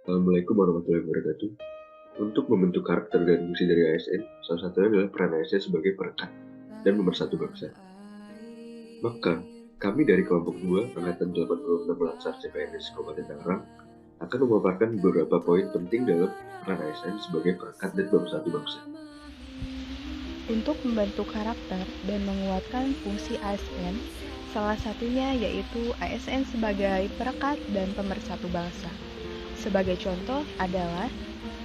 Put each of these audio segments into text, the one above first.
Assalamualaikum warahmatullahi wabarakatuh. Untuk membentuk karakter dan fungsi dari ASN, salah satunya adalah peran ASN sebagai perekat dan pemersatu bangsa. Maka, kami dari kelompok 2, Angkatan 86 Lansar CPNS Kabupaten Tangerang, akan memaparkan beberapa poin penting dalam peran ASN sebagai perekat dan pemersatu bangsa. Untuk membentuk karakter dan menguatkan fungsi ASN, salah satunya yaitu ASN sebagai perekat dan pemersatu bangsa. Sebagai contoh adalah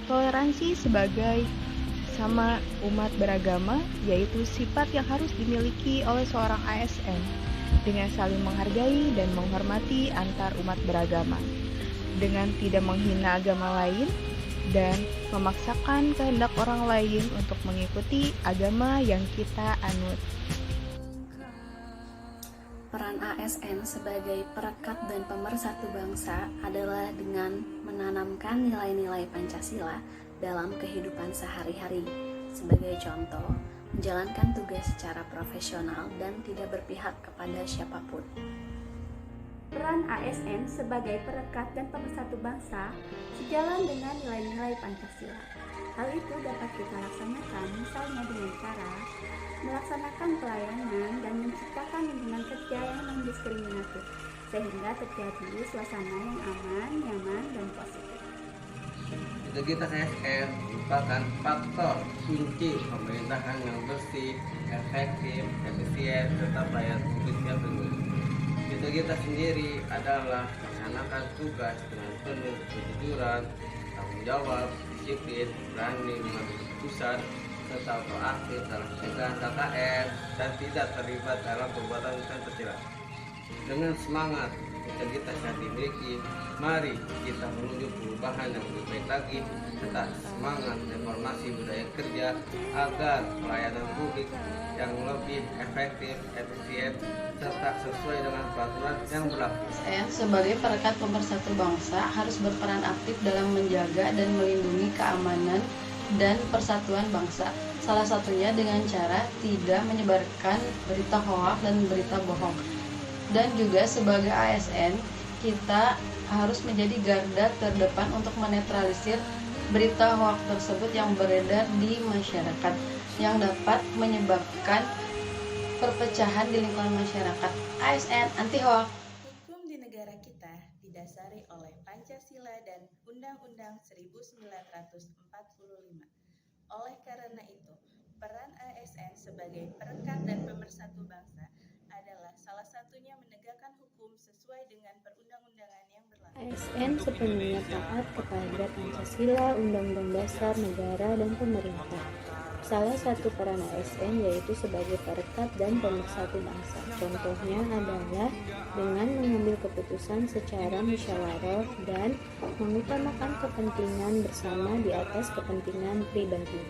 toleransi sebagai sama umat beragama, yaitu sifat yang harus dimiliki oleh seorang ASN dengan saling menghargai dan menghormati antar umat beragama, dengan tidak menghina agama lain dan memaksakan kehendak orang lain untuk mengikuti agama yang kita anut. Peran ASN sebagai perekat dan pemersatu bangsa adalah dengan menanamkan nilai-nilai Pancasila dalam kehidupan sehari-hari. Sebagai contoh, menjalankan tugas secara profesional dan tidak berpihak kepada siapapun. Peran ASN sebagai perekat dan pemersatu bangsa sejalan dengan nilai-nilai Pancasila. Hal itu dapat kita laksanakan misalnya dengan cara melaksanakan pelayanan dan menciptakan lingkungan kerja yang non-diskriminatif, sehingga terjadi suasana yang aman, nyaman, dan positif. Integritas ASN merupakan faktor kunci pemerintahan yang bersih, efektif, efisien, serta pelayanan publik yang bermutu. Integritas sendiri adalah melaksanakan tugas dengan penuh kejujuran, tanggung jawab, disiplin, berani mengambil keputusan, serta proaktif dalam mencegah KKN dan tidak terlibat dalam perbuatan yang tercela. Dengan semangat integritas yang dimiliki, mari kita menuju perubahan yang lebih baik lagi, serta semangat reformasi budaya kerja agar pelayanan publik yang lebih efektif, efisien, serta sesuai dengan peraturan yang berlaku. ASN sebagai perekat pemersatu bangsa harus berperan aktif dalam menjaga dan melindungi keamanan dan persatuan bangsa. Salah satunya dengan cara tidak menyebarkan berita hoaks dan berita bohong. Dan juga sebagai ASN, kita harus menjadi garda terdepan untuk menetralisir berita hoaks tersebut yang beredar di masyarakat, yang dapat menyebabkan perpecahan di lingkungan masyarakat. ASN anti hoaks. Hukum di negara kita didasari oleh Pancasila dan Undang-Undang 1945. Oleh karena itu, peran ASN sebagai perekat dan pemersatu bangsa adalah salah satunya menegakkan hukum sesuai dengan perundang-undangan yang berlaku. ASN sepenuhnya taat kepada Pancasila, Undang-Undang Dasar Negara, dan pemerintah. Salah satu peran ASN yaitu sebagai perekat dan pemersatu bangsa. Contohnya adalah dengan mengambil keputusan secara musyawarah dan mengutamakan kepentingan bersama di atas kepentingan pribadi.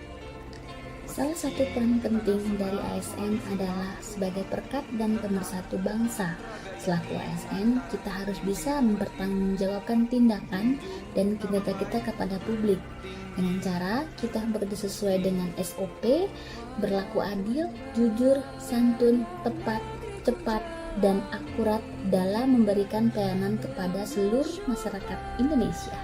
Salah satu peran penting dari ASN adalah sebagai perekat dan pemersatu bangsa. Selaku ASN, kita harus bisa mempertanggungjawabkan tindakan dan kinerja kita kepada publik dengan cara kita bekerja sesuai dengan SOP, berlaku adil, jujur, santun, tepat, cepat, dan akurat dalam memberikan pelayanan kepada seluruh masyarakat Indonesia.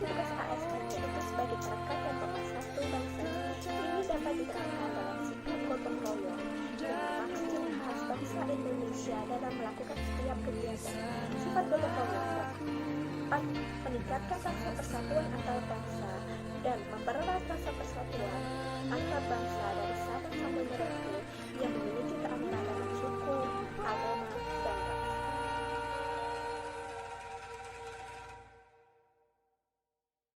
Tugas ASN yaitu sebagai perekat dan pemersatu bangsa. Ini dapat diterapkan dalam sikap gotong royong dengan ciri khas bangsa Indonesia dalam melakukan setiap kegiatan. Sifat gotong royong dapat meningkatkan rasa persatuan antar bangsa dan mempererat rasa persatuan antar bangsa